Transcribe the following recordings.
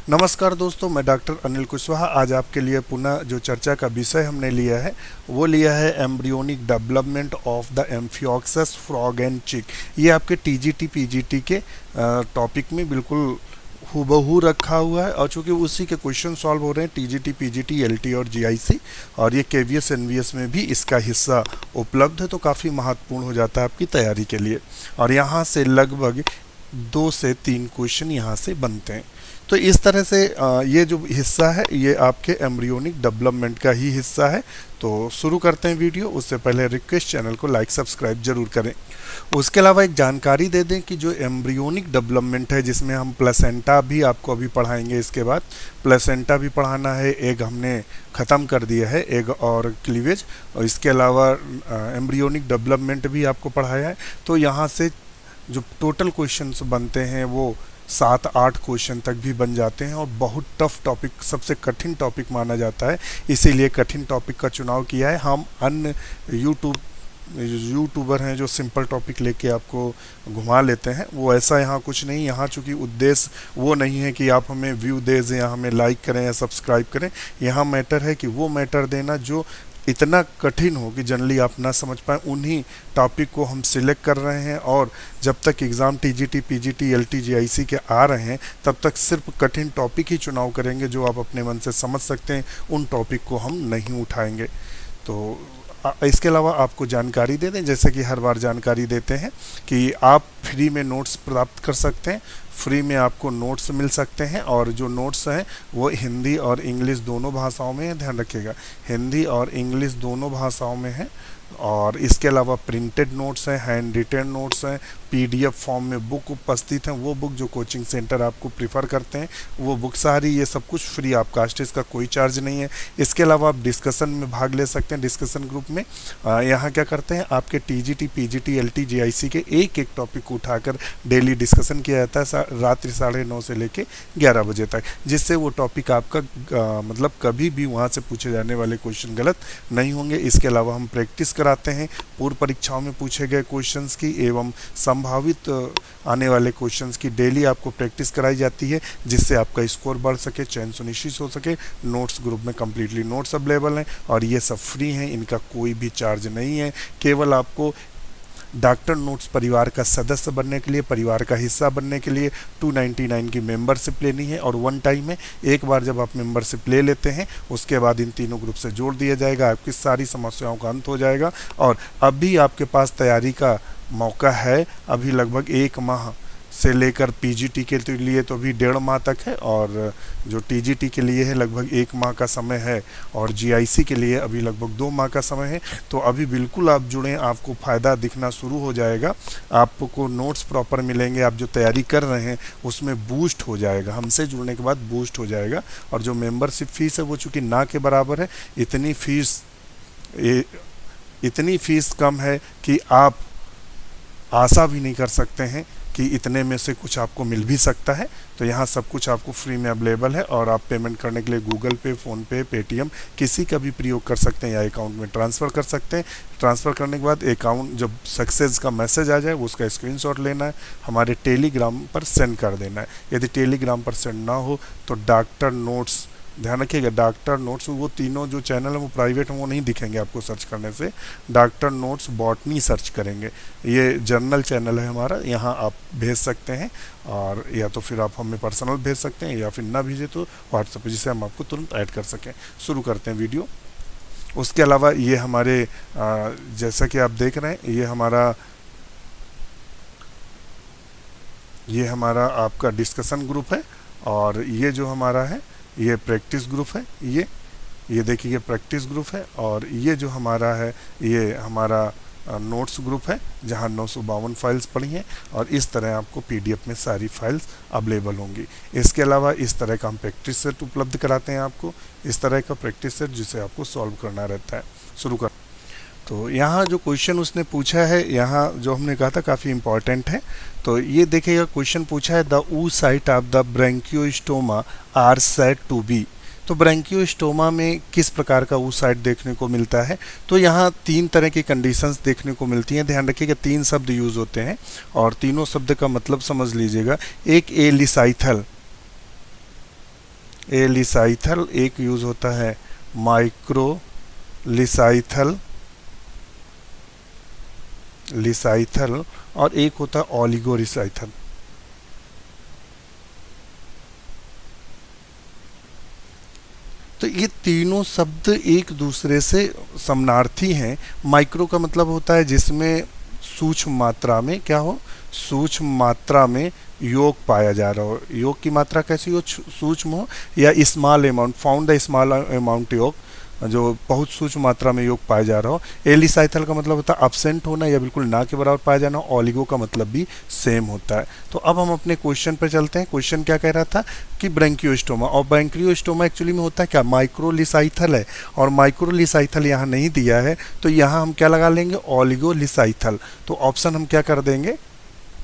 नमस्कार दोस्तों, मैं डॉक्टर अनिल कुशवाहा आज आपके लिए पुनः जो चर्चा का विषय हमने लिया है वो लिया है embryonic development of the amphioxus frog and चिक। ये आपके टीजीटी पीजीटी के टॉपिक में बिल्कुल हूबहू रखा हुआ है और चूंकि उसी के क्वेश्चन सॉल्व हो रहे हैं टीजीटी पीजीटी एलटी और जीआईसी, और ये केवीएस एनवीएस में भी इसका हिस्सा उपलब्ध है, तो काफ़ी महत्वपूर्ण हो जाता है आपकी तैयारी के लिए। और यहाँ से लगभग 2 से 3 क्वेश्चन यहाँ से बनते हैं। तो इस तरह से ये जो हिस्सा है ये आपके एम्ब्रियोनिक डेवलपमेंट का ही हिस्सा है। तो शुरू करते हैं वीडियो। उससे पहले रिक्वेस्ट, चैनल को लाइक सब्सक्राइब जरूर करें। उसके अलावा एक जानकारी दे दें कि जो एम्ब्रियोनिक डेवलपमेंट है जिसमें हम प्लेसेंटा भी आपको अभी पढ़ाएंगे, इसके बाद प्लेसेंटा भी पढ़ाना है, एग हमने ख़त्म कर दिया है, एग और क्लीवेज, और इसके अलावा एम्ब्रियोनिक डेवलपमेंट भी आपको पढ़ाया है। तो यहाँ से जो टोटल क्वेश्चंस बनते हैं वो 7-8 क्वेश्चन तक भी बन जाते हैं और बहुत टफ टॉपिक, सबसे कठिन टॉपिक माना जाता है, इसीलिए कठिन टॉपिक का चुनाव किया है। हम अन्य यूट्यूबर हैं जो सिंपल टॉपिक लेके आपको घुमा लेते हैं, वो ऐसा यहाँ कुछ नहीं। यहाँ चूँकि उद्देश्य वो नहीं है कि आप हमें व्यू दे दें या हमें लाइक करें या सब्सक्राइब करें। यहाँ मैटर है कि वो मैटर देना जो इतना कठिन हो कि जनरली आप ना समझ पाएँ, उन्हीं टॉपिक को हम सिलेक्ट कर रहे हैं। और जब तक exam TGT PGT LT GIC के आ रहे हैं तब तक सिर्फ कठिन टॉपिक ही चुनाव करेंगे जो आप अपने मन से समझ सकते हैं, उन टॉपिक को हम नहीं उठाएंगे। तो इसके अलावा आपको जानकारी दे दें, जैसे कि हर बार जानकारी देते हैं कि आप फ्री में नोट्स प्राप्त कर सकते हैं, फ्री में आपको नोट्स मिल सकते हैं। और जो नोट्स हैं वो हिंदी और इंग्लिश दोनों भाषाओं में है, ध्यान रखिएगा, हिंदी और इंग्लिश दोनों भाषाओं में है। और इसके अलावा प्रिंटेड नोट्स हैं, हैंड रिटेन नोट्स हैं, पीडीएफ फॉर्म में बुक उपस्थित हैं, वो बुक जो कोचिंग सेंटर आपको प्रीफर करते हैं वो बुक सारी, ये सब कुछ फ्री आपका, इसका कोई चार्ज नहीं है। इसके अलावा आप डिस्कशन में भाग ले सकते हैं, डिस्कशन ग्रुप में। यहाँ क्या करते हैं, आपके टीजीटी पीजीटी एलटी जीआईसी के एक एक टॉपिक को उठाकर डेली डिस्कशन किया जाता है रात्रि 9:30 से लेकर 11 बजे तक, जिससे वो टॉपिक आपका मतलब कभी भी वहाँ से पूछे जाने वाले क्वेश्चन गलत नहीं होंगे। इसके अलावा हम प्रैक्टिस कराते हैं पूर्व परीक्षाओं में पूछे गए क्वेश्चंस की एवं संभावित आने वाले क्वेश्चंस की डेली आपको प्रैक्टिस कराई जाती है, जिससे आपका स्कोर बढ़ सके, चयन सुनिश्चित हो सके। नोट्स ग्रुप में कम्प्लीटली नोट्स अवेलेबल हैं और ये सब फ्री हैं, इनका कोई भी चार्ज नहीं है। केवल आपको डॉक्टर नोट्स परिवार का सदस्य बनने के लिए, परिवार का हिस्सा बनने के लिए 299 की मेंबरशिप लेनी है। और वन टाइम में एक बार जब आप मेंबरशिप ले लेते हैं उसके बाद इन तीनों ग्रुप से जोड़ दिया जाएगा, आपकी सारी समस्याओं का अंत हो जाएगा। और अभी आपके पास तैयारी का मौका है, अभी लगभग 1 माह से लेकर पीजीटी के लिए तो अभी 1.5 माह तक है, और जो टीजीटी के लिए है लगभग 1 माह का समय है, और जीआईसी के लिए अभी लगभग 2 माह का समय है। तो अभी बिल्कुल आप जुड़ें, आपको फ़ायदा दिखना शुरू हो जाएगा, आपको नोट्स प्रॉपर मिलेंगे, आप जो तैयारी कर रहे हैं उसमें बूस्ट हो जाएगा, हमसे जुड़ने के बाद बूस्ट हो जाएगा। और जो मेंबरशिप फ़ीस है वो चूँकि ना के बराबर है, इतनी फ़ीस कम है कि आप आशा भी नहीं कर सकते हैं कि इतने में से कुछ आपको मिल भी सकता है। तो यहाँ सब कुछ आपको फ्री में अवेलेबल है और आप पेमेंट करने के लिए गूगल पे, फ़ोनपे, पेटीएम किसी का भी प्रयोग कर सकते हैं या अकाउंट में ट्रांसफ़र कर सकते हैं। ट्रांसफ़र करने के बाद अकाउंट जब सक्सेस का मैसेज आ जाए उसका स्क्रीनशॉट लेना है, हमारे टेलीग्राम पर सेंड कर देना है। यदि टेलीग्राम पर सेंड ना हो तो डॉक्टर नोट्स, ध्यान रखिएगा, डॉक्टर नोट्स, वो तीनों जो चैनल है वो प्राइवेट हैं, वो नहीं दिखेंगे आपको सर्च करने से। डॉक्टर नोट्स बॉटनी सर्च करेंगे, ये जर्नल चैनल है हमारा, यहाँ आप भेज सकते हैं। और या तो फिर आप हमें पर्सनल भेज सकते हैं या फिर ना भेजे तो व्हाट्सएप पर, जिससे हम आपको तुरंत ऐड कर सकें। शुरू करते हैं वीडियो। उसके अलावा ये हमारे जैसा कि आप देख रहे हैं ये हमारा आपका डिस्कशन ग्रुप है, और ये जो हमारा है ये प्रैक्टिस ग्रुप है। ये देखिए ये प्रैक्टिस ग्रुप है, और ये जो हमारा है ये हमारा नोट्स ग्रुप है जहां 952 फाइल्स पड़ी हैं, और इस तरह आपको पीडीएफ में सारी फाइल्स अवेलेबल होंगी। इसके अलावा इस तरह का हम प्रैक्टिस सेट उपलब्ध कराते हैं आपको, इस तरह का प्रैक्टिस सेट जिसे आपको सॉल्व करना रहता है। शुरू कर तो यहाँ जो क्वेश्चन उसने पूछा है, यहाँ जो हमने कहा था काफ़ी इम्पॉर्टेंट है। तो ये देखिएगा, क्वेश्चन पूछा है द ऊ site of the Branchiostoma are said to be. तो ब्रैंकियोस्टोमा में किस प्रकार का ऊसाइट देखने को मिलता है? तो यहाँ 3 तरह की कंडीशंस देखने को मिलती हैं। ध्यान रखिएगा 3 शब्द यूज़ होते हैं और तीनों शब्द का मतलब समझ लीजिएगा। एक एलिसाइथल, एलिसाइथल, एक यूज होता है माइक्रो लिसाइथल, लिसाइथल, और एक होता है ओलिगो रिसाइथल। तो ये तीनों शब्द एक दूसरे से समानार्थी हैं। माइक्रो का मतलब होता है जिसमें सूक्ष्म मात्रा में क्या हो, सूक्ष्म मात्रा में योग पाया जा रहा हो। योग की मात्रा कैसी हो, सूक्ष्म हो, या small amount, found the small amount योग, जो बहुत सूक्ष्म मात्रा में योग पाया जा रहा हो। एलिसाइथल का मतलब होता है absent होना या बिल्कुल ना के बराबर पाया जाना। ओलिगो का मतलब भी सेम होता है। तो अब हम अपने क्वेश्चन पर चलते हैं। क्वेश्चन क्या कह रहा था कि ब्रैंकियोस्टोमा, और ब्रैंकियोस्टोमा एक्चुअली में होता है क्या, माइक्रोलिसाइथल है, और माइक्रोलिसाइथल यहाँ नहीं दिया है, तो यहाँ हम क्या लगा लेंगे, ओलिगोलिसाइथल। तो ऑप्शन हम क्या कर देंगे,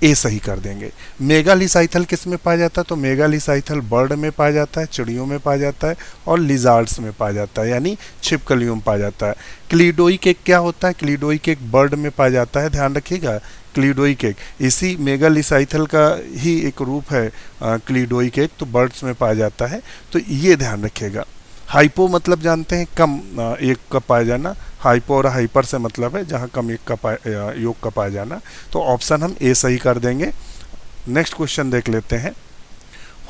ए सही कर देंगे। मेगालिसाइथल किस में पाया जाता है, तो मेगालिसाइथल बर्ड में पाया जाता है, चिड़ियों में पाया जाता है, और लिजार्ड्स में पाया जाता है, यानी छिपकलियों में पाया जाता है। क्लीडोइक एक क्या होता है, क्लीडोइक एक बर्ड में पाया जाता है, ध्यान रखिएगा। क्लीडोइक एक इसी मेगालिसाइथल का ही एक रूप है, क्लीडोइक एक, तो बर्ड्स में पाया जाता है, तो ये ध्यान रखिएगा। हाइपो मतलब जानते हैं कम एक का पाया जाना, हाइपो और हाइपर से मतलब है जहाँ कम एक का योग का पाया जाना। तो ऑप्शन हम ए सही कर देंगे। नेक्स्ट क्वेश्चन देख लेते हैं।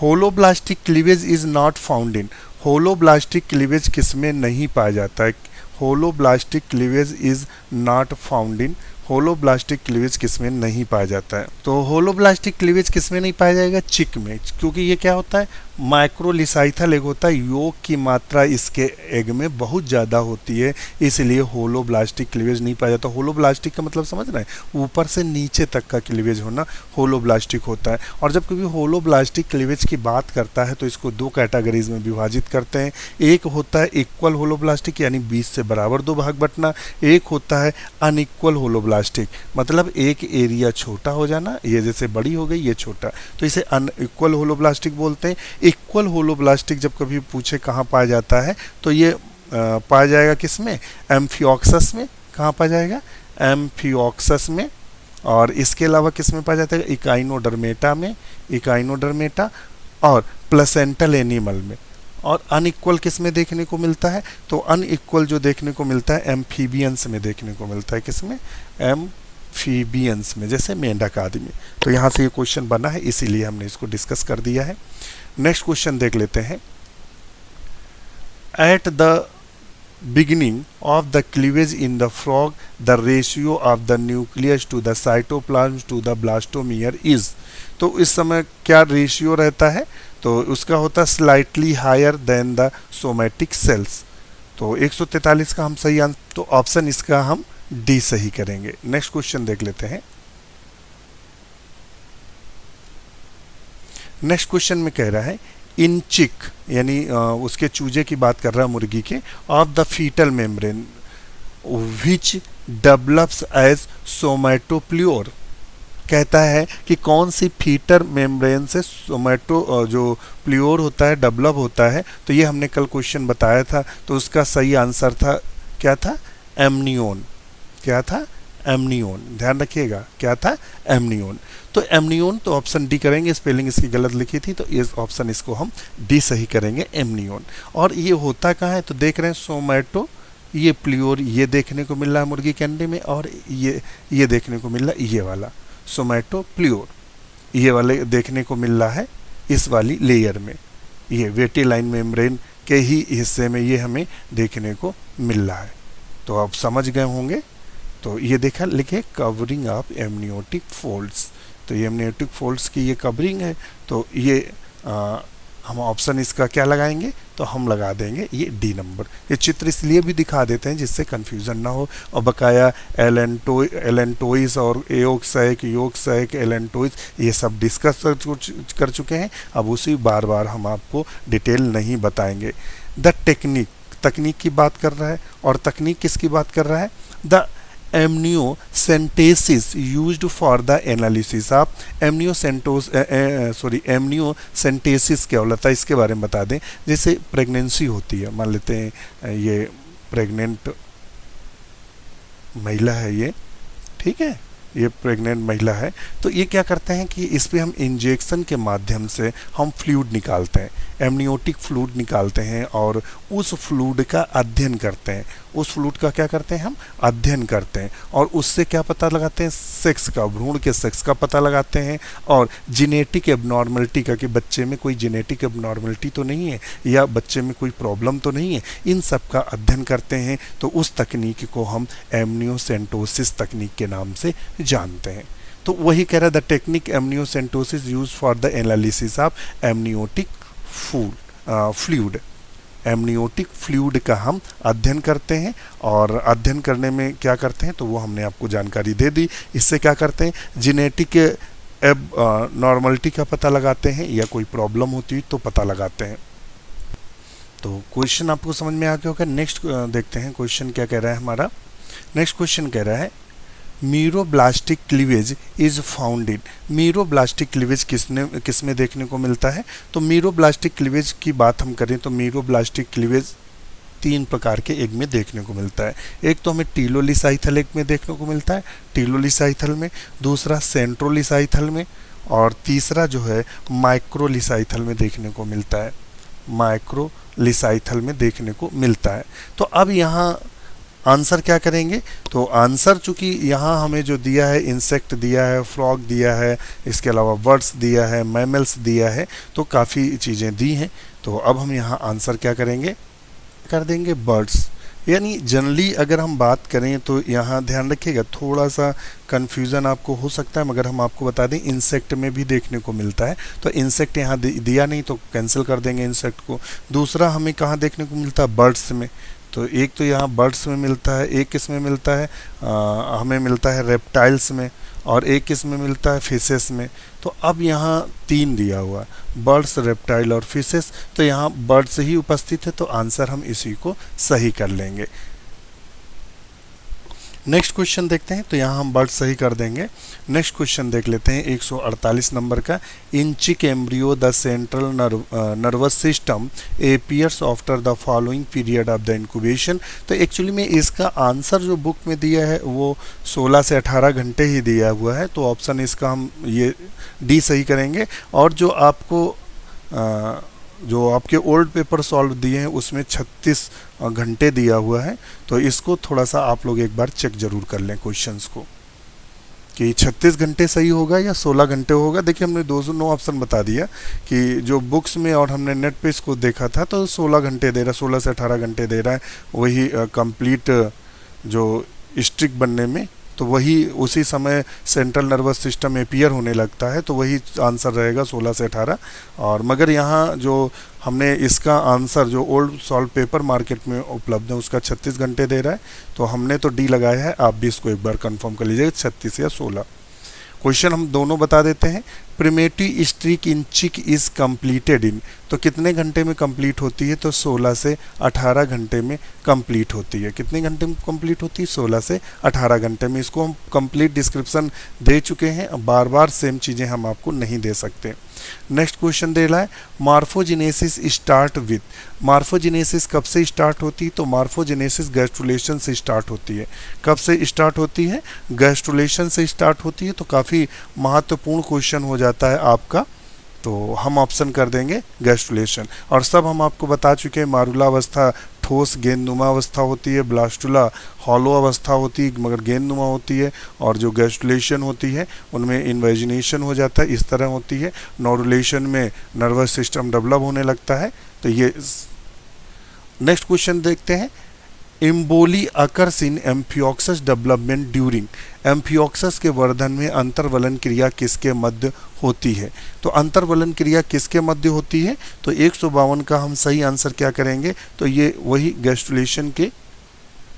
Holoblastic cleavage is not found in, holoblastic cleavage किसमें नहीं पाया जाता है, holoblastic cleavage is not found in, holoblastic cleavage किसमें नहीं पाया जाता है। तो होलोब्लास्टिक क्लीवेज किसमें नहीं पाया जाएगा, चिक में, क्योंकि ये क्या होता है, माइक्रोलिसाइथल एग होता है, योग की मात्रा इसके एग में बहुत ज़्यादा होती है, इसलिए होलोब्लास्टिक क्लीवेज नहीं पाया जाता। होलोब्लास्टिक का मतलब समझ रहे हैं, ऊपर से नीचे तक का क्लीवेज होना होलोब्लास्टिक होता है। और जब कभी होलोब्लास्टिक क्लीवेज की बात करता है तो इसको दो कैटेगरीज में विभाजित करते हैं। एक होता है इक्वल होलोब्लास्टिक, यानी 20 से बराबर दो भाग बटना, एक होता है अनइक्वल होलोब्लास्टिक, मतलब एक एरिया छोटा हो जाना, ये जैसे बड़ी हो गई ये छोटा, तो इसे अनइक्वल होलोब्लास्टिक बोलते हैं। इक्वल होलोब्लास्टिक जब कभी पूछे कहाँ पाया जाता है तो ये पाया जाएगा किसमें, एम्फियोक्सस में। कहाँ पाया जाएगा, एम्फियोक्सस में। और इसके अलावा किस में पाया जाता है, इकाइनोडर्मेटा में, इकाइनोडर्मेटा, और प्लेसेंटल एनिमल में। और अनइक्वल किस में देखने को मिलता है, तो अनइक्वल जो देखने को मिलता है एम्फीबियंस में देखने को मिलता है, किसमें, एम्फीबियंस में, जैसे मेंढक आदि में। तो यहाँ से ये क्वेश्चन बना है, इसीलिए हमने इसको डिस्कस कर दिया है। नेक्स्ट क्वेश्चन देख लेते हैं। At the beginning of the cleavage in the frog, the ratio of the nucleus to the cytoplasm to the blastomere is, तो इस समय क्या रेशियो रहता है, तो उसका होता है slightly higher than the somatic cells. तो 143 का हम सही आंसर, तो ऑप्शन इसका हम डी सही करेंगे। नेक्स्ट क्वेश्चन देख लेते हैं। नेक्स्ट क्वेश्चन में कह रहा है इन चिक, यानी उसके चूजे की बात कर रहा है, मुर्गी के, of the fetal membrane which develops as somatopleure, कहता है कि कौन सी फीटर मेम्ब्रेन से सोमैटो जो प्लियोर होता है डेवलप होता है। तो ये हमने कल क्वेश्चन बताया था, तो उसका सही आंसर था, क्या था, एमनियोन। क्या था, एमनियोन, ध्यान रखिएगा, क्या था, एमनियोन। तो एमनियोन, तो ऑप्शन डी करेंगे, स्पेलिंग इसकी गलत लिखी थी, तो इस ऑप्शन इसको हम डी सही करेंगे, एमनियोन। और ये होता कहाँ है, तो देख रहे हैं सोमैटो, ये प्लियोर ये देखने को मिल रहा है मुर्गी के अंडे में, और ये देखने को मिल रहा है, ये वाला सोमैटो प्लियोर, ये वाले देखने को मिल रहा है इस वाली लेयर में, ये वेटिलाइन मेम्ब्रेन के ही हिस्से में ये हमें देखने को मिल रहा है। तो आप समझ गए होंगे। तो ये देखा लिखे कवरिंग ऑफ एमनियोटिक फोल्ड्स, तो ये एमनियोटिक फोल्ड्स की ये कवरिंग है। तो ये हम ऑप्शन इसका क्या लगाएंगे, तो हम लगा देंगे ये डी नंबर। ये चित्र इसलिए भी दिखा देते हैं जिससे कंफ्यूजन ना हो, और बकाया एलेंटोइस और योगसैक एलेंटोइस ये सब डिस्कस कर चुके हैं, अब उसी बार बार हम आपको डिटेल नहीं बताएंगे। द टेक्निक, तकनीक की बात कर रहा है, और तकनीक किसकी बात कर रहा है, the amniocentesis used for the analysis of amniocentesis क्या होता है, इसके बारे में बता दें। जैसे प्रेगनेंसी होती है, मान लेते हैं ये प्रेग्नेंट महिला है ये, ठीक है, ये प्रेग्नेंट महिला है। तो ये क्या करते हैं कि इस पे हम इंजेक्शन के माध्यम से हम फ्लूइड निकालते हैं, एमनियोटिक फ्लूइड निकालते हैं और उस फ्लूइड का अध्ययन करते हैं। उस फ्लूइड का क्या करते हैं, हम अध्ययन करते हैं और उससे क्या पता लगाते हैं, सेक्स का, भ्रूण के सेक्स का पता लगाते हैं और जेनेटिक एबनॉर्मलिटी का, कि बच्चे में कोई जेनेटिक एबनॉर्मलिटी तो नहीं है या बच्चे में कोई प्रॉब्लम तो नहीं है, इन सब का अध्ययन करते हैं। तो उस तकनीक को हम एमनियोसेंटोसिस तकनीक के नाम से जानते हैं। तो वही कह रहा है, the technique amniocentesis use for the analysis of amniotic fluid. Amniotic fluid का हम अध्ययन करते हैं और अध्ययन करने में क्या करते हैं, तो वो हमने आपको जानकारी दे दी। इससे क्या करते हैं, जेनेटिक नॉर्मलिटी का पता लगाते हैं या कोई प्रॉब्लम होती है तो पता लगाते हैं। तो क्वेश्चन आपको समझ में आ गया होगा। नेक्स्ट देखते हैं क्वेश्चन क्या कह रहा है हमारा। नेक्स्ट क्वेश्चन कह रहा है, meroblastic cleavage is found in. Meroblastic cleavage किस में देखने को मिलता है, तो मीरोब्लास्टिक क्लीवेज की बात हम करें तो मीरोब्लास्टिक क्लीवेज 3 प्रकार के एग में देखने को मिलता है। एक तो हमें टीलोलिसाइथल एग में देखने को मिलता है, टीलोलिसाइथल में, दूसरा सेंट्रोलिसाइथल में और तीसरा जो है माइक्रोलिसाइथल में देखने को मिलता है, माइक्रोलिसाइथल में देखने को मिलता है। तो अब यहाँ आंसर क्या करेंगे, तो आंसर चूंकि यहाँ हमें जो दिया है, इंसेक्ट दिया है, फ्रॉग दिया है, इसके अलावा बर्ड्स दिया है, मैमल्स दिया है, तो काफ़ी चीज़ें दी हैं। तो अब हम यहाँ आंसर क्या करेंगे, कर देंगे बर्ड्स। यानी जनरली अगर हम बात करें तो यहाँ ध्यान रखिएगा, थोड़ा सा कन्फ्यूज़न आपको हो सकता है, मगर हम आपको बता दें इंसेक्ट में भी देखने को मिलता है। तो इंसेक्ट यहाँ दिया नहीं तो कैंसिल कर देंगे इंसेक्ट को। दूसरा हमें कहाँ देखने को मिलता है, बर्ड्स में। तो एक तो यहाँ बर्ड्स में मिलता है, एक किस में मिलता है, हमें मिलता है रेप्टाइल्स में, और एक किस में मिलता है, फिशेस में। तो अब यहाँ 3 दिया हुआ, बर्ड्स, रेप्टाइल और फिशेस, तो यहाँ बर्ड्स ही उपस्थित है, तो आंसर हम इसी को सही कर लेंगे। नेक्स्ट क्वेश्चन देखते हैं, तो यहाँ हम बर्ड सही कर देंगे। नेक्स्ट क्वेश्चन देख लेते हैं 148 नंबर का। In chick embryo the central nervous system appears after the following period of the incubation. तो एक्चुअली में इसका आंसर जो बुक में दिया है वो 16 से 18 घंटे ही दिया हुआ है, तो ऑप्शन इसका हम ये डी सही करेंगे। और जो आपके ओल्ड पेपर सॉल्व दिए हैं उसमें 36 घंटे दिया हुआ है, तो इसको थोड़ा सा आप लोग एक बार चेक जरूर कर लें क्वेश्चंस को कि 36 घंटे सही होगा या 16 घंटे होगा। देखिए हमने 209 ऑप्शन बता दिया कि जो बुक्स में और हमने नेट पे इसको देखा था तो 16 घंटे दे रहा है, 16 से 18 घंटे दे रहा है, वही कंप्लीट जो स्ट्रिक बनने में, तो वही उसी समय सेंट्रल नर्वस सिस्टम एपियर होने लगता है, तो वही आंसर रहेगा 16 से 18। और मगर यहाँ जो हमने इसका आंसर जो ओल्ड सॉल्व पेपर मार्केट में उपलब्ध है उसका 36 घंटे दे रहा है, तो हमने तो डी लगाया है, आप भी इसको एक बार कंफर्म कर लीजिएगा 36 या 16। क्वेश्चन हम दोनों बता देते हैं। प्रिमेटिव स्ट्रिक इन चिक इज कंप्लीटेड इन, तो कितने घंटे में कंप्लीट होती है, तो 16 से 18 घंटे में कंप्लीट होती है। कितने घंटे में कंप्लीट होती है, 16 से 18 घंटे में। इसको हम कंप्लीट डिस्क्रिप्शन दे चुके हैं, अब बार बार सेम चीज़ें हम आपको नहीं दे सकते। नेक्स्ट क्वेश्चन दे रहा है, मार्फोजेनेसिस स्टार्ट विद। मार्फोजेनेसिस कब से स्टार्ट होती है, तो मार्फोजेनेसिस गैस्ट्रुलेशन से स्टार्ट होती है। कब से स्टार्ट होती है, गैस्ट्रुलेशन से स्टार्ट होती है। तो काफ़ी महत्वपूर्ण क्वेश्चन हो जाता है आपका, तो हम ऑप्शन कर देंगे गैस्ट्रुलेशन। और सब हम आपको बता चुके हैं, मारुला अवस्था ठोस गेंदनुमा अवस्था होती है, ब्लास्टुला हॉलो अवस्था होती है मगर गेंदनुमा होती है, और जो गैस्ट्रुलेशन होती है उनमें इन्वेजिनेशन हो जाता है, इस तरह होती है। नोडुलेशन में नर्वस सिस्टम डेवलप होने लगता है। तो ये नेक्स्ट क्वेश्चन देखते हैं। Emboli occurs in amphioxus development during. Amphioxus के वर्धन में अंतर्वलन क्रिया किसके मध्य होती है, तो अंतर्वलन क्रिया किसके मध्य होती है, तो 152 का हम सही आंसर क्या करेंगे, तो ये वही गैस्ट्रुलेशन के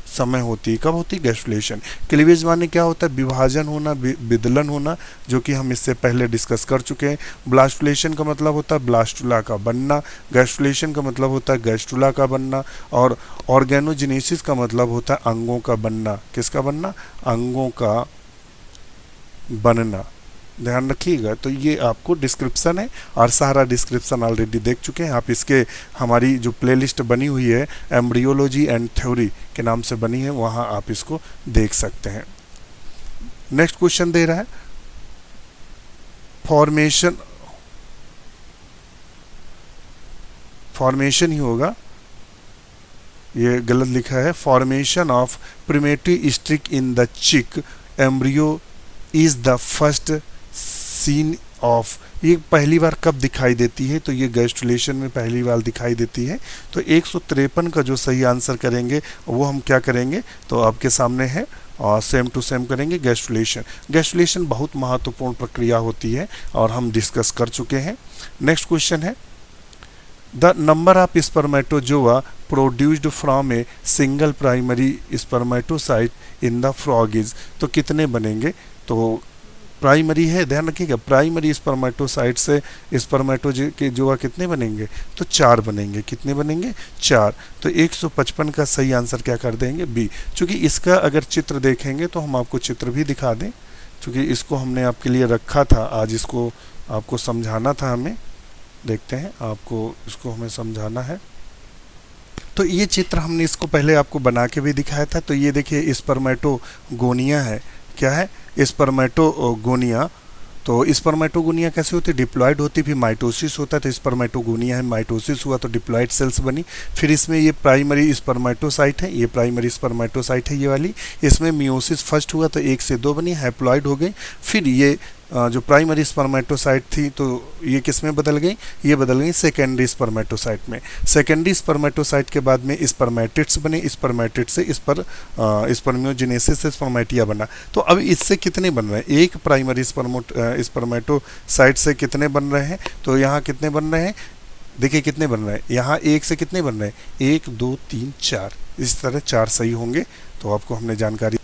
समय होती है। कब होती है, गैस्ट्रुलेशन। क्लीवेज माने क्या होता है, विभाजन होना, विदलन होना, जो कि हम इससे पहले डिस्कस कर चुके हैं। ब्लास्टुलेशन का मतलब होता है ब्लास्टुला का बनना, गैस्ट्रुलेशन का मतलब होता है गैस्ट्रुला का बनना, और ऑर्गेनोजेनेसिस का मतलब होता है अंगों का बनना। किसका बनना, अंगों का बनना। ध्यान रखिएगा। तो ये आपको डिस्क्रिप्शन है और सारा डिस्क्रिप्शन ऑलरेडी देख चुके हैं आप। इसके हमारी जो प्लेलिस्ट बनी हुई है एम्ब्रियोलॉजी एंड थ्योरी के नाम से बनी है, वहाँ आप इसको देख सकते हैं। नेक्स्ट क्वेश्चन दे रहा है फॉर्मेशन ही होगा, ये गलत लिखा है। Formation of primitive streak in the chick embryo is the first scene of, ये पहली बार कब दिखाई देती है, तो ये गैस्ट्रुलेशन में पहली बार दिखाई देती है। तो 153 का जो सही आंसर करेंगे वो हम क्या करेंगे, तो आपके सामने है और सेम टू सेम करेंगे गैस्ट्रुलेशन। गैस्ट्रुलेशन बहुत महत्वपूर्ण प्रक्रिया होती है और हम डिस्कस कर चुके हैं। नेक्स्ट क्वेश्चन है the number of spermatozoa produced from a single primary spermatocyte in the frog is, तो कितने बनेंगे, तो प्राइमरी है, ध्यान रखिएगा, प्राइमरी स्पर्मेटोसाइट से स्पर्मेटोजोआ कितने बनेंगे, तो 4 बनेंगे। कितने बनेंगे, 4। तो 155 का सही आंसर क्या कर देंगे, बी। चूंकि इसका अगर चित्र देखेंगे तो हम आपको चित्र भी दिखा दें, क्योंकि इसको हमने आपके लिए रखा था, आज इसको आपको समझाना था हमें। देखते हैं, आपको इसको हमें समझाना है। तो ये चित्र हमने इसको पहले आपको बना के भी दिखाया था। तो ये देखिए स्पर्मेटोगोनिया है, क्या है, स्पर्मेटोगोनिया। तो स्पर्मेटोगोनिया कैसे होती है, डिप्लॉयड होती, फिर माइटोसिस होता है, तो स्पर्मेटोगोनिया है, माइटोसिस हुआ तो डिप्लॉयड सेल्स बनी। फिर इसमें ये प्राइमरी स्पर्मेटोसाइट है, ये प्राइमरी स्पर्मेटोसाइट है ये वाली, इसमें मियोसिस फर्स्ट हुआ तो 1 से 2 बनी, हैप्लॉयड हो गई। फिर ये जो प्राइमरी स्पर्मेटोसाइट थी तो ये किस में बदल गई, ये बदल गई सेकेंडरी स्पर्मेटोसाइट में। सेकेंडरी स्पर्मेटोसाइट के बाद में स्पर्मेटिड्स बने, स्पर्मेटिड से स्पर्मियोजेनेसिस से स्पर्मेटिया बना। तो अब इससे कितने बन रहे हैं, एक प्राइमरी स्पर्मेटोसाइट से कितने बन रहे हैं, तो यहाँ कितने बन रहे हैं, देखिए कितने बन रहे हैं, यहाँ 1 से कितने बन रहे हैं, 1 2 3 4, इस तरह 4 सही होंगे। तो आपको हमने जानकारी।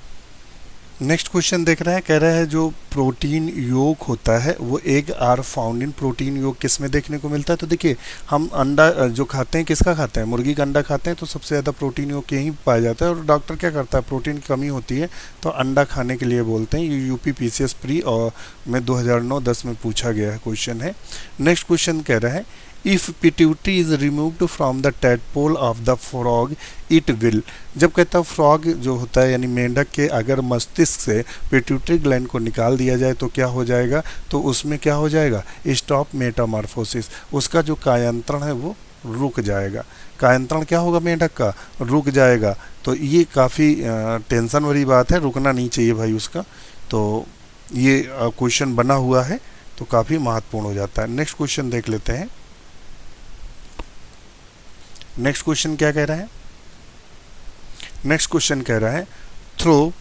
नेक्स्ट क्वेश्चन देख रहे हैं, कह रहा है जो प्रोटीन योग होता है वो egg are found in, protein yolk किस में देखने को मिलता है, तो देखिए हम अंडा जो खाते हैं, किसका खाते हैं, मुर्गी का अंडा खाते हैं, तो सबसे ज़्यादा प्रोटीन योग यहीं पाया जाता है। और डॉक्टर क्या करता है, प्रोटीन की कमी होती है तो अंडा खाने के लिए बोलते हैं। ये यूपी PCS प्री और में 2009-10 में पूछा गया है क्वेश्चन है। नेक्स्ट क्वेश्चन कह रहा है if pituitary is removed from the tadpole of the frog it will, जब कहता है फ्रॉग जो होता है यानी मेंढक के अगर मस्तिष्क से पिट्यूटरी ग्लैंड को निकाल दिया जाए तो क्या हो जाएगा, तो उसमें क्या हो जाएगा, स्टॉप मेटामॉर्फोसिस, उसका जो कायांतरण है वो रुक जाएगा। कायांतरण क्या होगा, मेंढक का रुक जाएगा। तो ये काफ़ी टेंशन वाली बात है, रुकना नहीं चाहिए भाई उसका। तो ये क्वेश्चन बना हुआ है तो काफ़ी महत्वपूर्ण हो जाता है। नेक्स्ट क्वेश्चन देख लेते हैं। नेक्स्ट क्वेश्चन क्या कह रहा है, नेक्स्ट क्वेश्चन कह रहा है through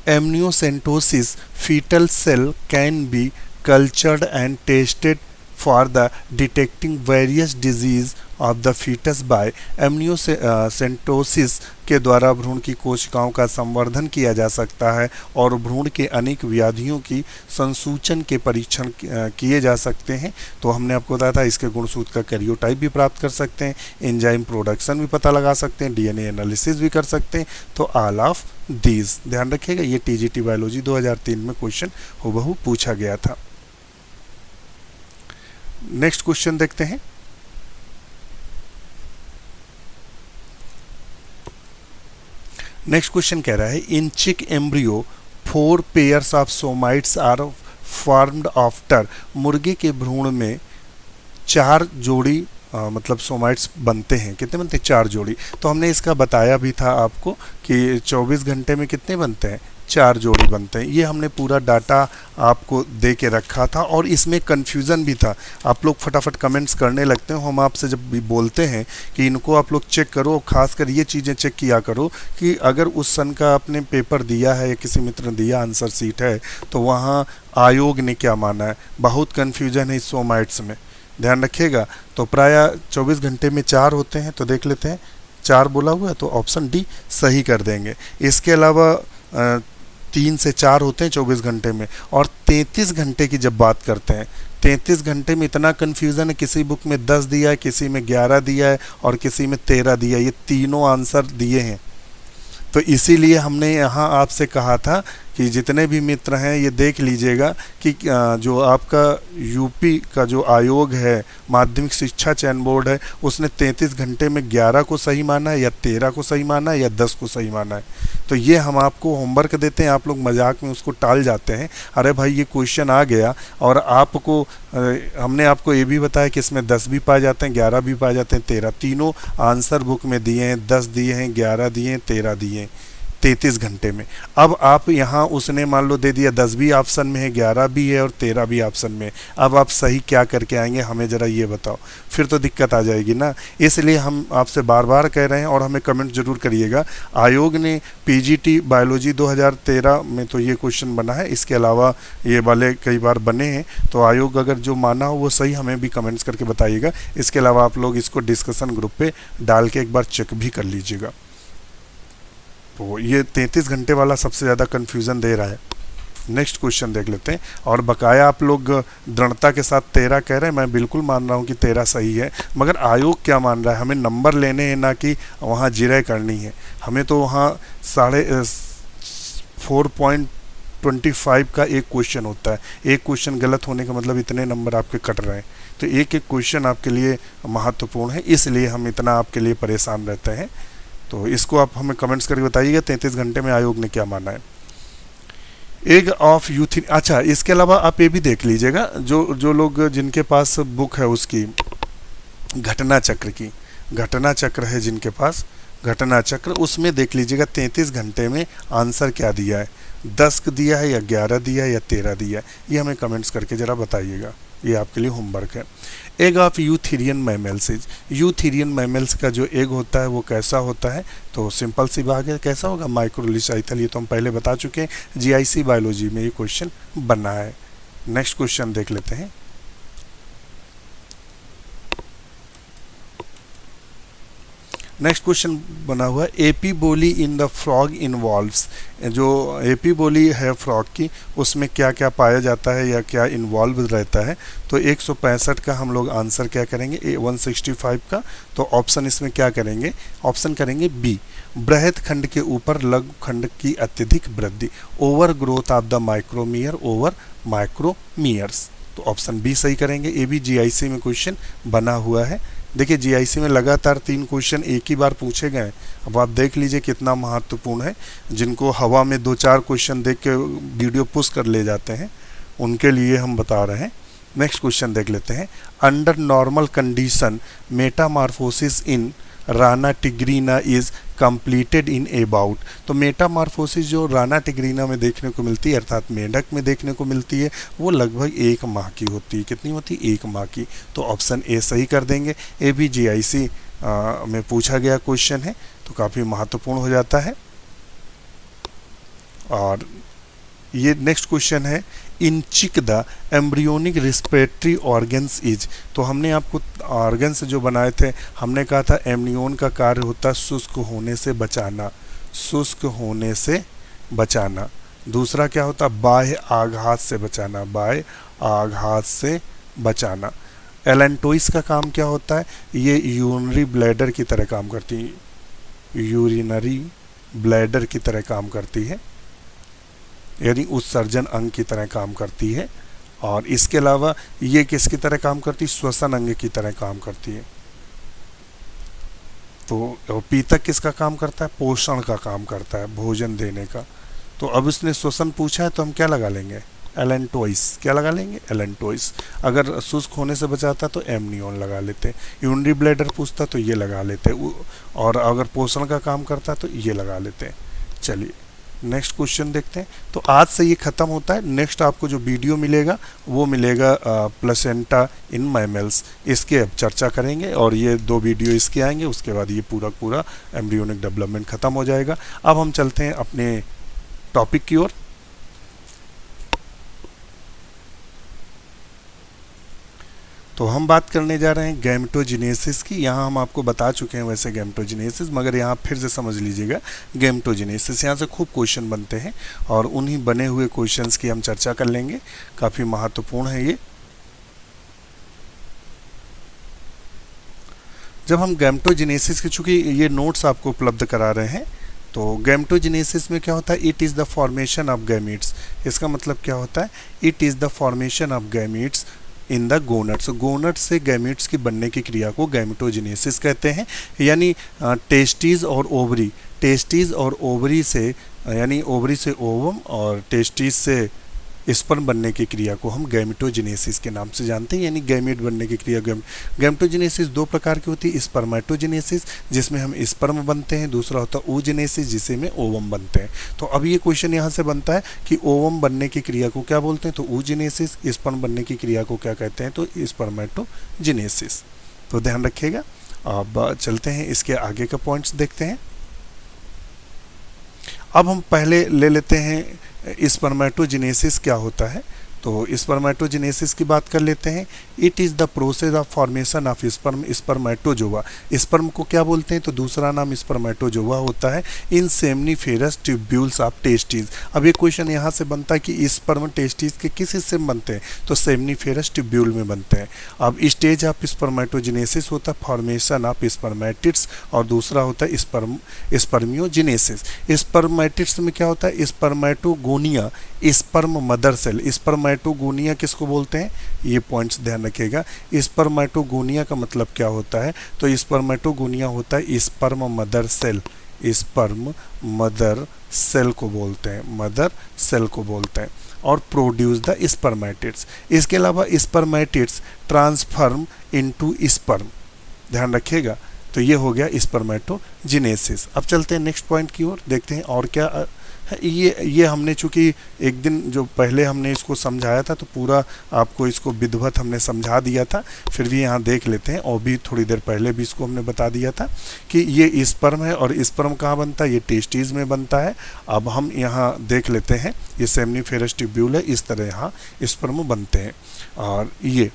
amniocentesis fetal cell can be cultured and tested for the detecting various disease of the fetus by, amniocentesis के द्वारा भ्रूण की कोशिकाओं का संवर्धन किया जा सकता है और भ्रूण के अनेक व्याधियों की संसूचन के परीक्षण किए जा सकते हैं। तो हमने आपको बताया था इसके गुणसूत्र का कैरियोटाइप भी प्राप्त कर सकते हैं, एंजाइम प्रोडक्शन भी पता लगा सकते हैं, DNA एनालिसिस भी कर सकते हैं। तो ऑल ऑफ दीज, ध्यान रखिएगा, ये TGT बायोलॉजी 2003 में क्वेश्चन हुबहू पूछा गया था। नेक्स्ट क्वेश्चन देखते हैं। नेक्स्ट क्वेश्चन कह रहा है in chick embryo 4 pairs of somites are formed after, मुर्गे के भ्रूण में 4 जोड़ी मतलब सोमाइट्स बनते हैं, कितने बनते हैं, 4 जोड़ी। तो हमने इसका बताया भी था आपको कि 24 घंटे में कितने बनते हैं, 4 जोड़ी बनते हैं। ये हमने पूरा डाटा आपको दे के रखा था और इसमें कन्फ्यूज़न भी था। आप लोग फटाफट कमेंट्स करने लगते हैं, हम आपसे जब भी बोलते हैं कि इनको आप लोग चेक करो, खासकर ये चीज़ें चेक किया करो कि अगर उस सन का आपने पेपर दिया है या किसी मित्र ने दिया आंसर सीट है तो वहाँ आयोग ने क्या माना है। बहुत कन्फ्यूजन है इस सोमाइट्स में, ध्यान रखिएगा। तो प्रायः 24 घंटे में 4 होते हैं, तो देख लेते हैं 4 बोला हुआ है तो ऑप्शन डी सही कर देंगे। इसके अलावा 3 से 4 होते हैं 24 घंटे में। और 33 घंटे की जब बात करते हैं, 33 घंटे में इतना कन्फ्यूज़न है, किसी बुक में 10 दिया है, किसी में 11 दिया है और किसी में 13 दिया है, ये तीनों आंसर दिए हैं। तो इसीलिए हमने यहाँ आपसे कहा था कि जितने भी मित्र हैं ये देख लीजिएगा कि जो आपका यूपी का जो आयोग है, माध्यमिक शिक्षा चयन बोर्ड है, उसने 33 घंटे में 11 को सही माना है या 13 को सही माना है या 10 को सही माना है। तो ये हम आपको होमवर्क देते हैं, आप लोग मजाक में उसको टाल जाते हैं, अरे भाई ये क्वेश्चन आ गया और आपको हमने आपको ये भी बताया कि इसमें 10 भी पाए जाते हैं, 11 भी पाए जाते हैं, 13, तीनों आंसर बुक में दिए हैं। 10 दिए हैं, 11 दिए हैं, 13 दिए हैं 33 घंटे में। अब आप यहाँ उसने मान लो दे दिया 10 भी ऑप्शन में है, 11 भी है और 13 भी ऑप्शन में है। अब आप सही क्या करके आएंगे हमें ज़रा ये बताओ, फिर तो दिक्कत आ जाएगी ना। इसलिए हम आपसे बार बार कह रहे हैं और हमें कमेंट जरूर करिएगा। आयोग ने पीजीटी बायोलॉजी 2013 में तो ये क्वेश्चन बना है, इसके अलावा ये वाले कई बार बने हैं। तो आयोग अगर जो माना हो वो सही हमें भी कमेंट्स करके बताइएगा। इसके अलावा आप लोग इसको डिस्कशन ग्रुप पे डाल के एक बार चेक भी कर लीजिएगा। तो ये 33 घंटे वाला सबसे ज़्यादा कन्फ्यूज़न दे रहा है। नेक्स्ट क्वेश्चन देख लेते हैं। और बकाया आप लोग दृढ़ता के साथ 13 कह रहे हैं, मैं बिल्कुल मान रहा हूँ कि 13 सही है, मगर आयोग क्या मान रहा है? हमें नंबर लेने हैं, ना कि वहाँ जिरह करनी है। हमें तो वहाँ 4.25 का एक क्वेश्चन होता है। एक क्वेश्चन गलत होने का मतलब इतने नंबर आपके कट रहे हैं। तो एक एक क्वेश्चन आपके लिए महत्वपूर्ण है, इसलिए हम इतना आपके लिए परेशान रहते हैं। तो इसको आप हमें कमेंट्स करके बताइएगा 33 घंटे में आयोग ने क्या माना है। एग ऑफ यूथ, अच्छा इसके अलावा आप ये भी देख लीजिएगा, जो लोग जिनके पास बुक है उसकी घटना चक्र की, घटना चक्र है जिनके पास घटना चक्र, उसमें देख लीजिएगा 33 घंटे में आंसर क्या दिया है, 10 दिया है या 11 दिया है या 13 दिया है। ये हमें कमेंट्स करके ज़रा बताइएगा, ये आपके लिए होमवर्क है। Egg of eutherian mammals, eutherian mammals का जो एग होता है वो कैसा होता है? तो सिंपल सी बात है, कैसा होगा? माइक्रोलिसाइथल। ये तो हम पहले बता चुके हैं, जीआईसी बायोलॉजी में ये क्वेश्चन बना है। नेक्स्ट क्वेश्चन देख लेते हैं। नेक्स्ट क्वेश्चन बना हुआ है, epiboly in the frog involves. जो एपीबोली है फ्रॉग की, उसमें क्या क्या पाया जाता है या क्या इन्वॉल्व रहता है? तो 165 का हम लोग आंसर क्या करेंगे, 165 का। तो ऑप्शन इसमें क्या करेंगे? ऑप्शन करेंगे बी, बृहद खंड के ऊपर लघु खंड की अत्यधिक वृद्धि, over growth of the micromere over micromeres. तो ऑप्शन बी सही करेंगे। ये भी जीआईसी में क्वेश्चन बना हुआ है। देखिए जीआईसी में लगातार 3 क्वेश्चन एक ही बार पूछे गए। अब आप देख लीजिए कितना महत्वपूर्ण है। जिनको हवा में 2-4 क्वेश्चन देख के वीडियो पुश कर ले जाते हैं, उनके लिए हम बता रहे हैं। नेक्स्ट क्वेश्चन देख लेते हैं। Under normal condition Metamorphosis in Rana tigrina is completed in about. तो मेटामॉर्फोसिस जो राना टिग्रीना में देखने को मिलती है, अर्थात मेंढक में देखने को मिलती है, वो लगभग 1 माह की होती है। कितनी होती है? 1 माह की। तो ऑप्शन ए सही कर देंगे। ए भी जीआईसी में पूछा गया क्वेश्चन है, तो काफ़ी महत्वपूर्ण हो जाता है। और ये नेक्स्ट क्वेश्चन है, इन चिक the embryonic respiratory organs is. तो हमने आपको ऑर्गन्स जो बनाए थे, हमने कहा था एम्ब्रियोन का कार्य होता है शुष्क होने से बचाना, शुष्क होने से बचाना। दूसरा क्या होता है? बाह्य आघात से बचाना, बाह्य आघात से बचाना। एलेंटोइस का काम क्या होता है? ये यूरिनरी ब्लैडर की तरह काम करती है, यूरिनरी ब्लैडर की तरह काम करती है, यानी उत्सर्जन अंग की तरह काम करती है। और इसके अलावा ये किसकी तरह काम करती है? श्वसन अंग की तरह काम करती है। तो पीतक किसका काम करता है? पोषण का काम करता है, भोजन देने का। तो अब इसने श्वसन पूछा है तो हम क्या लगा लेंगे? एलेंटोइस। क्या लगा लेंगे? एलेंटोइस। अगर शुष्क होने से बचाता तो एमनियोन लगा लेते। यूरिनरी ब्लैडर पूछता तो ये लगा लेते, और अगर पोषण का काम करता तो ये लगा लेते। चलिए नेक्स्ट क्वेश्चन देखते हैं। तो आज से ये ख़त्म होता है। नेक्स्ट आपको जो वीडियो मिलेगा वो मिलेगा प्लेसेंटा इन मैमल्स, इसके अब चर्चा करेंगे, और ये 2 वीडियो इसके आएंगे। उसके बाद ये पूरा एम्ब्रियोनिक डेवलपमेंट ख़त्म हो जाएगा। अब हम चलते हैं अपने टॉपिक की ओर। तो हम बात करने जा रहे हैं गैमेटोजेनेसिस की। यहाँ हम आपको बता चुके हैं वैसे गैमेटोजेनेसिस, मगर यहाँ फिर से समझ लीजिएगा गैमेटोजेनेसिस। यहाँ से खूब क्वेश्चन बनते हैं और उन्हीं बने हुए क्वेश्चंस की हम चर्चा कर लेंगे। काफ़ी महत्वपूर्ण है ये। जब हम गैमेटोजेनेसिस की, चूँकि ये नोट्स आपको उपलब्ध करा रहे हैं, तो गैमेटोजेनेसिस में क्या होता है, it is the formation of gametes. इसका मतलब क्या होता है, it is the formation of gametes in the gonads. Gonads से गैमीट्स की बनने की क्रिया को गैमेटोजेनेसिस कहते हैं। यानी टेस्टीज और ओवरी, टेस्टीज और ओवरी से, यानी ओवरी से ओवम और टेस्टीज से स्पर्म बनने की क्रिया को हम गैमेटोजेनेसिस के नाम से जानते हैं। यानी गैमेट बनने की क्रिया गैमेटोजेनेसिस दो प्रकार की होती है, स्पर्मेटोजेनेसिस जिसमें हम स्पर्म बनते हैं, दूसरा होता है oogenesis जिसे में ओवम बनते हैं। तो अब ये क्वेश्चन यहाँ से बनता है कि ओवम बनने की क्रिया को क्या बोलते हैं, तो oogenesis, स्पर्म बनने की क्रिया को क्या कहते हैं, तो स्पर्मेटोजेनेसिस। तो ध्यान रखिएगा। अब चलते हैं इसके आगे का पॉइंट्स देखते हैं। अब हम पहले ले लेते हैं स्पर्मेटोजेनेसिस क्या होता है। तो स्पर्मेटोजेनेसिस की बात कर लेते हैं। It is the process of formation of sperm, spermatozoa. Sperm को क्या बोलते हैं, तो दूसरा नाम स्पर्मेटोजोवा होता है, in seminiferous tubules of testes. अब ये क्वेश्चन यहाँ से बनता है कि स्पर्म टेस्टीज के किस हिस्से में बनते हैं, तो सेमनीफेरस ट्यूब्यूल में बनते हैं। अब स्टेज ऑफ स्पर्मेटोजेनेसिस होता है फॉर्मेशन ऑफ स्पर्मेटिड्स और दूसरा होता है स्पर्मियोजेनेसिस। स्पर्मेटिड्स में क्या होता है, spermatogonia, sperm mother cell. Spermatogonia किसको बोलते हैं, ये पॉइंट्स ध्यान रखिएगा। स्पर्मेटोगोनिया का मतलब क्या होता है, तो स्पर्मेटोगोनिया होता है sperm mother cell. Sperm mother cell को बोलते हैं, मदर सेल को बोलते हैं, और प्रोड्यूस द स्पर्मेटिड्स। इसके अलावा स्पर्मेटिड्स ट्रांसफॉर्म इनटू स्पर्म, ध्यान रखिएगा। तो ये हो गया स्पर्मेटोजेनेसिस। अब चलते हैं नेक्स्ट पॉइंट की ओर, देखते हैं और क्या है। ये हमने चूंकि एक दिन जो पहले हमने इसको समझाया था तो पूरा आपको इसको विधिवत हमने समझा दिया था, फिर भी यहाँ देख लेते हैं। और भी थोड़ी देर पहले भी इसको हमने बता दिया था कि ये स्पर्म है और स्पर्म कहाँ बनता है, ये टेस्टीज में बनता है। अब हम यहाँ देख लेते हैं, ये सेमनीफेरस ट्यूब्यूल है, इस तरह यहाँ स्पर्म बनते हैं। और ये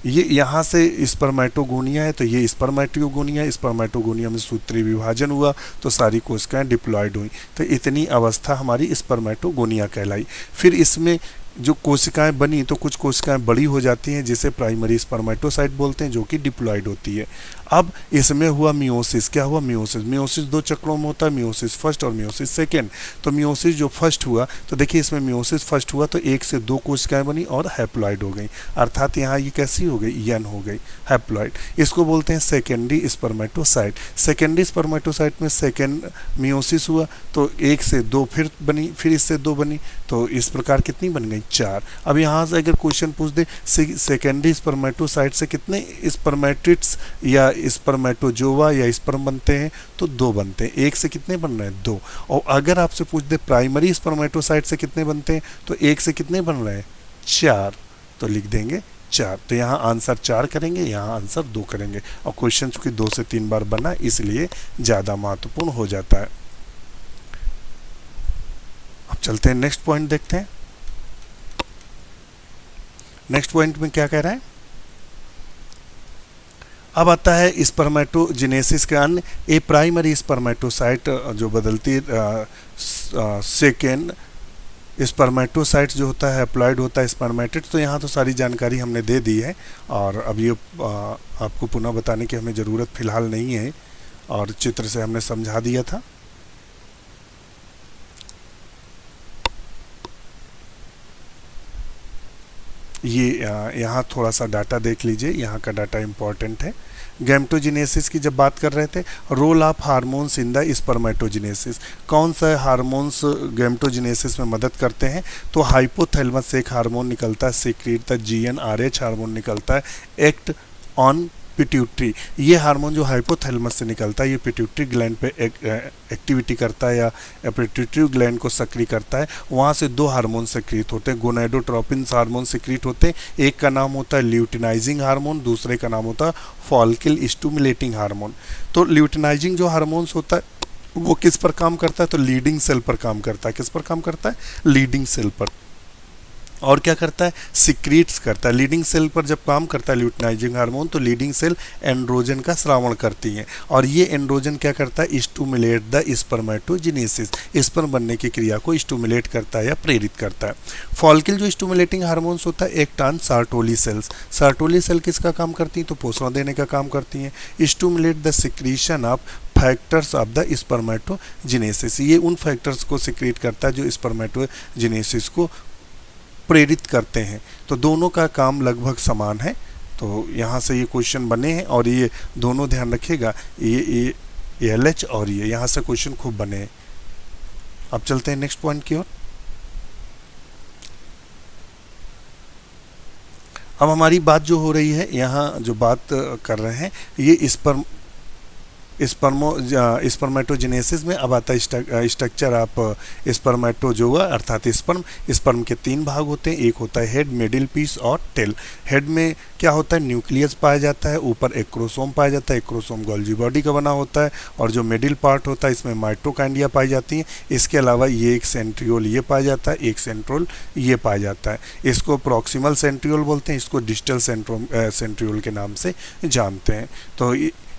यहाँ से स्पर्मेटोगोनिया है, तो ये स्पर्मेटोगोनिया, स्पर्मेटोगोनिया में सूत्री विभाजन हुआ तो सारी कोशिकाएं डिप्लॉयड हुई, तो इतनी अवस्था हमारी स्पर्मेटोगोनिया कहलाई। फिर इसमें जो कोशिकाएं बनी तो कुछ कोशिकाएं बड़ी हो जाती हैं जिसे प्राइमरी स्पर्मेटोसाइट बोलते हैं, जो कि डिप्लॉयड होती है। अब इसमें हुआ मियोसिस। क्या हुआ, मियोसिस। मियोसिस दो चक्रों में होता है, मियोसिस फर्स्ट और मियोसिस सेकेंड। तो मियोसिस जो फर्स्ट हुआ, तो देखिए इसमें मियोसिस फर्स्ट हुआ तो एक से दो कोशिकाएं बनी और हैप्लॉइड हो गई, अर्थात यहाँ ये कैसी हो गई, यन हो गई, हैप्लॉइड। इसको बोलते हैं सेकेंडरी स्पर्मेटोसाइट। सेकेंडरी स्पर्मेटोसाइट में सेकेंड मियोसिस हुआ तो एक से दो फिर बनी, फिर इससे दो बनी, तो इस प्रकार कितनी बन गई, 4। अब यहाँ से अगर क्वेश्चन पूछ दे सेकेंडरी स्पर्मेटोसाइट से कितने स्पर्मेटिड्स या स्पर्मेटोजोवा या स्पर्म बनते हैं, तो 2 बनते हैं। एक से कितने बन रहे हैं, 2। और अगर आपसे पूछ दे प्राइमरी स्पर्मेटोसाइट से कितने बनते हैं, तो एक से कितने बन रहे हैं, 4, तो लिख देंगे 4। तो यहाँ आंसर 4 करेंगे, यहाँ आंसर 2 करेंगे। और क्वेश्चन चूंकि 2 से 3 बार बना इसलिए ज़्यादा महत्वपूर्ण हो जाता है। अब चलते हैं नेक्स्ट पॉइंट देखते हैं। नेक्स्ट पॉइंट में क्या कह रहा है, अब आता है स्पर्मेटोजेनेसिस के अन्य। ए प्राइमरी स्पर्मेटोसाइट जो बदलती सेकेंड स्पर्मेटोसाइट जो होता है अप्लाइड होता है स्पर्मेटिड। तो यहाँ तो सारी जानकारी हमने दे दी है और अब ये आपको पुनः बताने की हमें ज़रूरत फिलहाल नहीं है, और चित्र से हमने समझा दिया था। ये यहाँ थोड़ा सा डाटा देख लीजिए, यहाँ का डाटा इम्पॉर्टेंट है। गैमेटोजेनेसिस की जब बात कर रहे थे, role of hormones in the spermatogenesis, कौन सा हार्मोन्स गैमेटोजेनेसिस में मदद करते हैं, तो हाइपोथैलेमस से एक हार्मोन निकलता है, सीक्रेट GnRH हार्मोन निकलता है, एक्ट ऑन पिट्यूटरी। ये हार्मोन जो हाइपोथैलेमस से निकलता है ये पिट्यूटरी ग्लैंड पे एक्टिविटी करता है या पिट्यूटरी ग्लैंड को सक्रिय करता है। वहाँ से 2 हार्मोन सक्रिय होते हैं, गोनाडोट्रोपिन हार्मोन सक्रिय होते हैं। एक का नाम होता है ल्यूटिनाइजिंग हार्मोन, दूसरे का नाम होता है फॉलिकल स्टिमुलेटिंग हार्मोन। तो ल्यूटिनाइजिंग जो हार्मोन्स होता है वो किस पर काम करता है, तो लीडिंग सेल पर काम करता है। किस पर काम करता है, लीडिंग सेल पर। और क्या करता है, सिक्रीट्स करता है। लीडिंग सेल पर जब काम करता है ल्यूटिनाइजिंग हार्मोन तो लीडिंग सेल एंड्रोजन का स्रावण करती है, और ये एंड्रोजन क्या करता है, स्टूमुलेट द स्पर्मेटोजेनेसिस, स्पर्म बनने की क्रिया को स्टूमुलेट करता है या प्रेरित करता है। फॉलिकल जो स्टूमुलेटिंग हार्मोन्स होता है, एक्ट ऑन सार्टोली सेल्स। सार्टोली सेल किसका काम करती हैं, तो पोषण देने का काम करती हैं। Stimulate the secretion of factors of the spermatogenesis, ये उन फैक्टर्स को सिक्रीट करता है जो स्पर्मेटोजेनेसिस को प्रेरित करते हैं। तो दोनों का काम लगभग समान है। तो यहाँ से ये क्वेश्चन बने हैं, और ये दोनों ध्यान रखिएगा, ये ALH और ये यहाँ से क्वेश्चन खूब बने हैं। अब चलते हैं नेक्स्ट पॉइंट की ओर। अब हमारी बात जो हो रही है, यहाँ जो बात कर रहे हैं, ये स्पर्मेटोजेनेसिस में अब आता है स्ट्रक्चर ऑफ स्पर्मेटोजोआ, अर्थात स्पर्म के 3 भाग होते हैं। एक होता है हेड, मिडिल पीस और टेल। हेड में क्या होता है, न्यूक्लियस पाया जाता है, ऊपर एक क्रोमोसोम पाया जाता है, एक क्रोमोसोम गोल्जी बॉडी का बना होता है, और जो मिडिल पार्ट होता है इसमें माइटोकांड्रिया पाई जाती है। इसके अलावा ये एक सेंट्रियोल ये पाया जाता है, एक सेंट्रोल ये पाया जाता है। इसको प्रॉक्सिमल सेंट्रियोल बोलते हैं, इसको डिस्टल सेंट्रियोल के नाम से जानते हैं। तो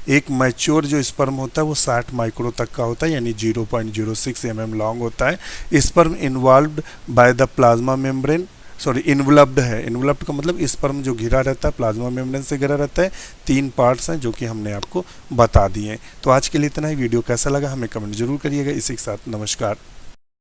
एक मैच्योर जो स्पर्म होता है वो 60 माइक्रो तक का होता है, यानी 0.06 mm लॉन्ग होता है। Sperm involved by the plasma membrane, sorry enveloped है, इन्वलप्ड का मतलब स्पर्म जो घिरा रहता है, प्लाज्मा मेम्ब्रेन से घिरा रहता है। 3 पार्ट्स हैं जो कि हमने आपको बता दिए। तो आज के लिए इतना ही। वीडियो कैसा लगा हमें कमेंट जरूर करिएगा। इसी के साथ नमस्कार।